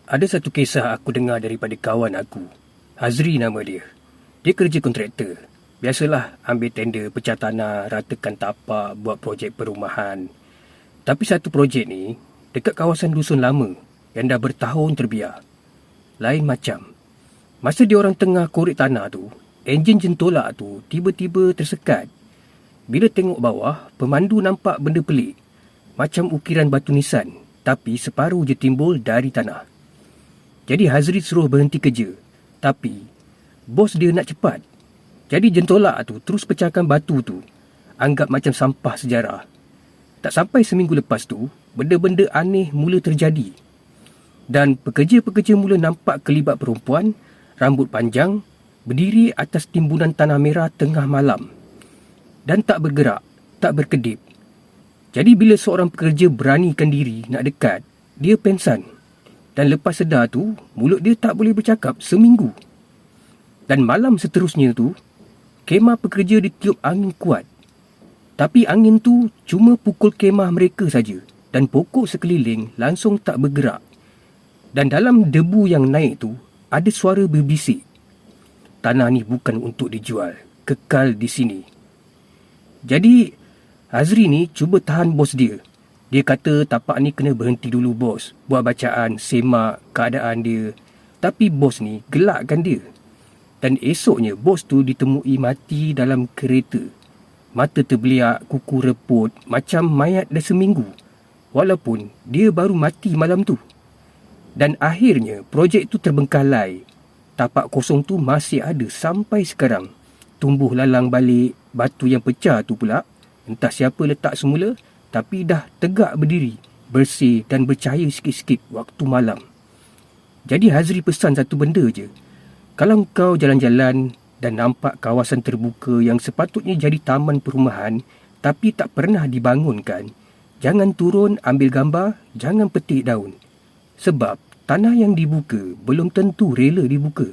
Ada satu kisah aku dengar daripada kawan aku. Hazri nama dia. Dia kerja kontraktor. Biasalah ambil tender pecah tanah, ratakan tapak, buat projek perumahan. Tapi satu projek ni dekat kawasan dusun lama yang dah bertahun terbiar. Lain macam. Masa diorang tengah korek tanah tu, enjin jentolak tu tiba-tiba tersekat. Bila tengok bawah, pemandu nampak benda pelik. Macam ukiran batu nisan, tapi separuh je timbul dari tanah. Jadi Hazri suruh berhenti kerja. Tapi bos dia nak cepat. Jadi jentolak tu terus pecahkan batu tu. Anggap macam sampah sejarah. Tak sampai seminggu lepas tu, benda-benda aneh mula terjadi. Dan pekerja-pekerja mula nampak kelibat perempuan, rambut panjang, berdiri atas timbunan tanah merah tengah malam. Dan tak bergerak, tak berkedip. Jadi bila seorang pekerja beranikan diri nak dekat, dia pengsan. Dan lepas sedar tu, mulut dia tak boleh bercakap seminggu. Dan malam seterusnya tu, kemah pekerja ditiup angin kuat. Tapi angin tu cuma pukul kemah mereka saja. Dan pokok sekeliling langsung tak bergerak. Dan dalam debu yang naik tu, ada suara berbisik. Tanah ni bukan untuk dijual. Kekal di sini. Jadi, Hazri ni cuba tahan bos dia. Dia kata tapak ni kena berhenti dulu bos. Buat bacaan, semak keadaan dia. Tapi bos ni gelakkan dia. Dan esoknya bos tu ditemui mati dalam kereta. Mata terbeliak, kuku reput, macam mayat dah seminggu. Walaupun dia baru mati malam tu. Dan akhirnya projek tu terbengkalai. Tapak kosong tu masih ada sampai sekarang. Tumbuh lalang balik, batu yang pecah tu pula. Entah siapa letak semula, tapi dah tegak berdiri, bersih dan bercahaya sikit-sikit waktu malam. Jadi Hazri pesan satu benda je. Kalau kau jalan-jalan dan nampak kawasan terbuka yang sepatutnya jadi taman perumahan, tapi tak pernah dibangunkan, jangan turun ambil gambar, jangan petik daun. Sebab tanah yang dibuka belum tentu rela dibuka.